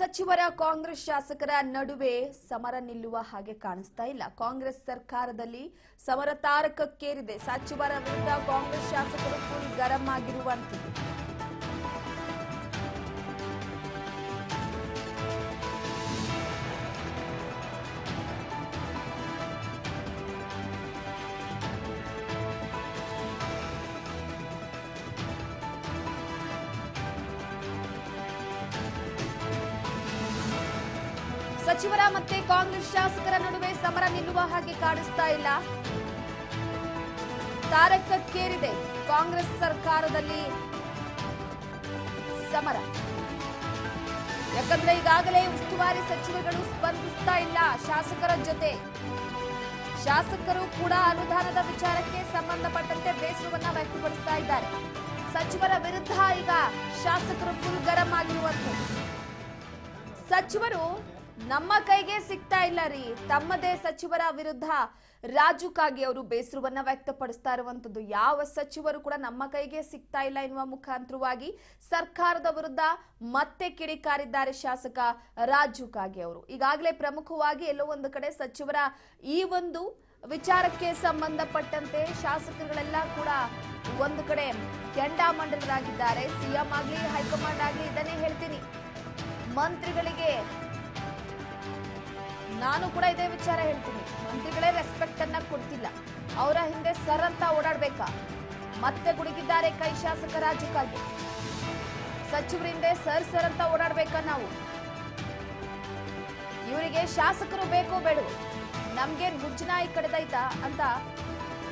ಸಚಿವರ ಕಾಂಗ್ರೆಸ್ ಶಾಸಕರ ನಡುವೆ ಸಮರ ನಿಲ್ಲುವ ಹಾಗೆ ಕಾಣಿಸ್ತಾ ಇಲ್ಲ. ಕಾಂಗ್ರೆಸ್ ಸರ್ಕಾರದಲ್ಲಿ ಸಮರ ತಾರಕಕ್ಕೇರಿದೆ. ಸಚಿವರ ವಿರುದ್ಧ ಕಾಂಗ್ರೆಸ್ ಶಾಸಕರು ಫುಲ್ ಗರಂ ಆಗಿರುವಂತದ್ದು. ಸಚಿವರ ಮತ್ತೆ ಕಾಂಗ್ರೆಸ್ ಶಾಸಕರ ನಡುವೆ ಸಮರ ನಿಲ್ಲುವ ಹಾಗೆ ಕಾಣಿಸ್ತಾ ಇಲ್ಲ. ತಾರಕಕ್ಕೇರಿದೆ ಕಾಂಗ್ರೆಸ್ ಸರ್ಕಾರದಲ್ಲಿ ಸಮರ. ಯಾಕಂದ್ರೆ ಈಗಾಗಲೇ ಉಸ್ತುವಾರಿ ಸಚಿವರುಗಳು ಸ್ಪಂದಿಸ್ತಾ ಇಲ್ಲ ಶಾಸಕರ ಜೊತೆ. ಶಾಸಕರು ಕೂಡ ಅನುದಾನದ ವಿಚಾರಕ್ಕೆ ಸಂಬಂಧಪಟ್ಟಂತೆ ಬೇಸರವನ್ನ ವ್ಯಕ್ತಪಡಿಸ್ತಾ ಇದ್ದಾರೆ. ಸಚಿವರ ವಿರುದ್ಧ ಈಗ ಶಾಸಕರು ಫುಲ್ ಗರಂ ಆಗಿರುವಂತದ್ದು. ಸಚಿವರು ನಮ್ಮ ಕೈಗೆ ಸಿಗ್ತಾ ಇಲ್ಲ ರೀ, ತಮ್ಮದೇ ಸಚಿವರ ವಿರುದ್ಧ ರಾಜು ಕಾಗೆ ಅವರು ಬೇಸರವನ್ನ ವ್ಯಕ್ತಪಡಿಸ್ತಾ ಇರುವಂತದ್ದು. ಯಾವ ಸಚಿವರು ಕೂಡ ನಮ್ಮ ಕೈಗೆ ಸಿಗ್ತಾ ಇಲ್ಲ ಎನ್ನುವ ಮುಖಾಂತರವಾಗಿ ಸರ್ಕಾರದ ವಿರುದ್ಧ ಮತ್ತೆ ಕಿಡಿಕಾರಿದ್ದಾರೆ ಶಾಸಕ ರಾಜು ಕಾಗೆ ಅವರು. ಈಗಾಗಲೇ ಪ್ರಮುಖವಾಗಿ ಎಲ್ಲೋ ಒಂದು ಕಡೆ ಸಚಿವರ ಈ ಒಂದು ವಿಚಾರಕ್ಕೆ ಸಂಬಂಧಪಟ್ಟಂತೆ ಶಾಸಕರುಗಳೆಲ್ಲ ಕೂಡ ಒಂದು ಕಡೆ ಕೆಂಡಾಮಂಡಲರಾಗಿದ್ದಾರೆ. ಸಿಎಂ ಆಗ್ಲಿ ಹೈಕಮಾಂಡ್ ಆಗ್ಲಿ ಇದನ್ನೇ ಹೇಳ್ತೀನಿ, ಮಂತ್ರಿಗಳಿಗೆ ನಾನು ಕೂಡ ಇದೇ ವಿಚಾರ ಹೇಳ್ತೀನಿ, ಮಂತ್ರಿಗಳೇ ರೆಸ್ಪೆಕ್ಟ್ ಅನ್ನ ಕೊಡ್ತಿಲ್ಲ, ಅವರ ಹಿಂದೆ ಸರ್ ಅಂತ ಓಡಾಡ್ಬೇಕಾ? ಮತ್ತೆ ಗುಡುಗಿದ್ದಾರೆ ಕೈ ಶಾಸಕ ರಾಜು ಕಾಗೆ. ಸಚಿವರ ಹಿಂದೆ ಸರ್ ಅಂತ ಓಡಾಡ್ಬೇಕಾ ನಾವು? ಇವರಿಗೆ ಶಾಸಕರು ಬೇಕೋ ಬೇಡವೋ, ನಮ್ಗೇನ್ ಹುಜ್ಜನಾಯಿ ಕಡೆದೈತಾ ಅಂತ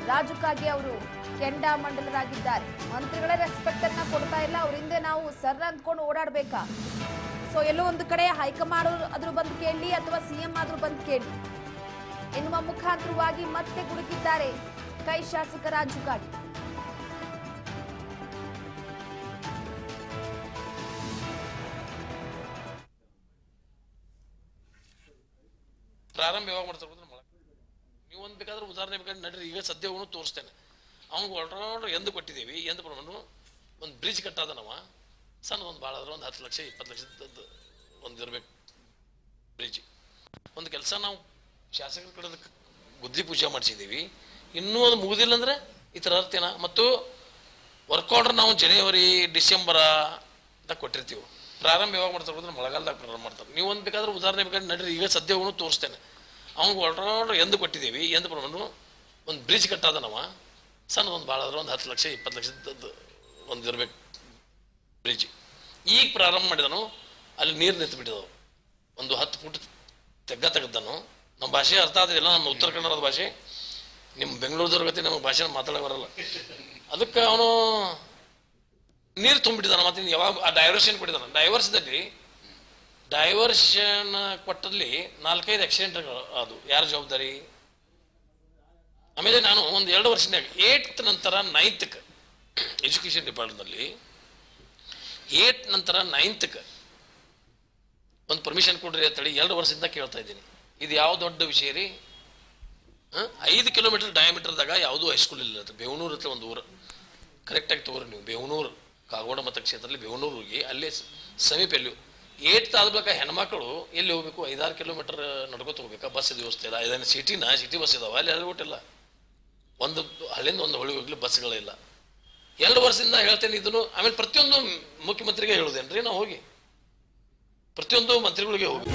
ರಾಜು ಕಾಗೆ ಅವರು ಕೆಂಡಾಮಂಡಲರಾಗಿದ್ದಾರೆ. ಮಂತ್ರಿಗಳೇ ರೆಸ್ಪೆಕ್ಟ್ ಅನ್ನ ಕೊಡ್ತಾ ಇಲ್ಲ, ಅವ್ರ ಹಿಂದೆ ನಾವು ಸರ್ ಅಂದ್ಕೊಂಡು ಓಡಾಡ್ಬೇಕಾ? ಸೊ ಎಲ್ಲೋ ಒಂದು ಕಡೆ ಹೈಕಮಾಂಡ್ ಆದ್ರೂ ಬಂದು ಕೇಳಿ ಅಥವಾ ಸಿಎಂ ಆದ್ರೂ ಬಂದು ಕೇಳಿ ಎನ್ನುವ ಮುಖಾಂತರವಾಗಿ ಮತ್ತೆ ಗುಡುಕಿದ್ದಾರೆ ಕೈ ಶಾಸಕ ರಾಜು ಕಾಗೆ. ಪ್ರಾರಂಭ ಯಾವಾಗ ಮಾಡ್ತಾರೆ ನೀವು ಒಂದು ಬೇಕಾದ್ರೆ ಉದಾಹರಣೆ ಬೇಕಾದ್ರೆ ನಡ್ರಿ, ಈಗ ಸದ್ಯ ತೋರಿಸ್ತೇನೆ. ಅವ್ನಿಗೆ ಒಳಗಡೆ ಎಂದು ಕೊಟ್ಟಿದ್ದೀವಿ, ಎಂದು ಪ್ರಮಾಣ ಒಂದು ಬ್ರಿಡ್ಜ್ ಕಟ್ಟಾದ ನಾವು ಸಣ್ಣ ಒಂದು ಭಾಳ ಆದ್ರೆ ಒಂದು 10 ಲಕ್ಷ 20 ಲಕ್ಷದ ಒಂದು ಇರ್ಬೇಕು ಬ್ರಿಡ್ಜ್. ಒಂದು ಕೆಲಸ ನಾವು ಶಾಸಕರ ಕಡೆ ಗುದ್ದಿ ಪೂಜೆ ಮಾಡಿಸಿದ್ದೀವಿ, ಇನ್ನೂ ಅದು ಮುಗಿದಿಲ್ಲ ಅಂದರೆ ಈ ಥರ ಅರ್ಥೇನ. ಮತ್ತು ವರ್ಕ್ ಆರ್ಡರ್ ನಾವು ಜನವರಿ ಡಿಸೆಂಬರ್ದಾಗ ಕೊಟ್ಟಿರ್ತೀವಿ. ಪ್ರಾರಂಭ ಯಾವಾಗ ಮಾಡ್ತಾರೆ ಅಂದ್ರೆ ಮಳೆಗಾಲದಾಗ ಪ್ರಾರಂಭ ಮಾಡ್ತಾರೆ. ನೀವು ಒಂದು ಬೇಕಾದ್ರೆ ಉದಾಹರಣೆ ಬೇಕಾದ್ರೆ ನಡ್ರಿ, ಈಗ ಸದ್ಯ ತೋರಿಸ್ತೇನೆ. ಅವ್ನಿಗೆ ಒಳಗಡೆ ಎಂದು ಕೊಟ್ಟಿದ್ದೀವಿ, ಎಂದು ಪ್ರಮಾಣ ಒಂದು ಬ್ರಿಡ್ಜ್ ಕಟ್ಟಾದ ನಾವು ಸಣ್ಣ ಒಂದು ಭಾಳ ಆದ್ರೆ ಒಂದು 10 ಲಕ್ಷ 20 ಲಕ್ಷದ ಒಂದು ಇರ್ಬೇಕು ಬ್ರಿಡ್ಜ್. ಈಗ ಪ್ರಾರಂಭ ಮಾಡಿದನು, ಅಲ್ಲಿ ನೀರು ನಿಂತು ಬಿಟ್ಟಿದವು. ಒಂದು 10 ಫುಟ್ ತೆಗೆದನು. ನಮ್ಮ ಭಾಷೆ ಅರ್ಥ ಆಗೋದಿಲ್ಲ, ನಮ್ಮ ಉತ್ತರ ಕನ್ನಡದ ಭಾಷೆ. ನಿಮ್ಮ ಬೆಂಗಳೂರದವ್ರ ಗತಿ ನಮಗೆ ಭಾಷೆ ಮಾತಾಡೋಕೆ ಬರಲ್ಲ. ಅದಕ್ಕೆ ಅವನು ನೀರು ತುಂಬಿಟ್ಟಿದ್ದಾನೆ. ಮತ್ತೆ ಯಾವಾಗ ಆ ಡೈವರ್ಷನ್ ಕೊಟ್ಟಿದ್ದಾನೆ. ಡೈವರ್ಷನ್ ಕೊಟ್ಟಲ್ಲಿ 4-5 ಆಕ್ಸಿಡೆಂಟ್ಗಳು. ಅದು ಯಾರ ಜವಾಬ್ದಾರಿ? ಆಮೇಲೆ ನಾನು ಒಂದು 2 ವರ್ಷನಾಗ 8th ನಂತರ 9th ಎಜುಕೇಷನ್ ಡಿಪಾರ್ಟ್ಮೆಂಟ್ನಲ್ಲಿ 8 ನಂತರ 9th ಒಂದು ಪರ್ಮಿಷನ್ ಕೊಡ್ರಿ ಅಂತೇಳಿ 2 ವರ್ಷದಿಂದ ಕೇಳ್ತಾ ಇದ್ದೀನಿ. ಇದು ಯಾವ ದೊಡ್ಡ ವಿಷಯ ರೀ? 5 ಕಿಲೋಮೀಟರ್ ಡಯಾಮೀಟರ್ದಾಗ ಯಾವುದೂ ಹೈಸ್ಕೂಲ್ ಇಲ್ಲ. ಬೇವನೂರು ಹತ್ರ ಒಂದು ಊರು, ಕರೆಕ್ಟಾಗಿ ತಗೋರಿ ನೀವು. ಬೇವನೂರು ಕಾಗೋಡ ಮತಕ್ಷೇತ್ರದಲ್ಲಿ ಬೇವನೂರು ಹೋಗಿ ಅಲ್ಲೇ ಸಮೀಪ ಎಲ್ಲಿ 8th ಆದ ಬಳಿಕ ಹೆಣ್ಮಕ್ಳು ಎಲ್ಲಿ ಹೋಗ್ಬೇಕು? 5-6 ಕಿಲೋಮೀಟರ್ ನಡ್ಕೋತ ಹೋಗ್ಬೇಕಾ? ಬಸ್ ವ್ಯವಸ್ಥೆ ಇಲ್ಲ. ಇದನ್ನು ಸಿಟಿ ಬಸ್ ಇದಾವೆ, ಅಲ್ಲಿ ಅಲ್ಲಿಬಿಟ್ಟಿಲ್ಲ. ಒಂದು ಹಳ್ಳಿಯಿಂದ ಒಂದು ಹೊಳಿಗೆ ಹೋಗ್ಲಿ ಬಸ್ಗಳಿಲ್ಲ. 2 ವರ್ಷದಿಂದ ಹೇಳ್ತೇನೆ ಇದನ್ನು. ಆಮೇಲೆ ಪ್ರತಿಯೊಂದು ಮುಖ್ಯಮಂತ್ರಿಗೆ ಹೇಳುದೇನ್ರಿ, ನಾವು ಹೋಗಿ ಪ್ರತಿಯೊಂದು ಮಂತ್ರಿಗಳಿಗೆ ಹೋಗಿ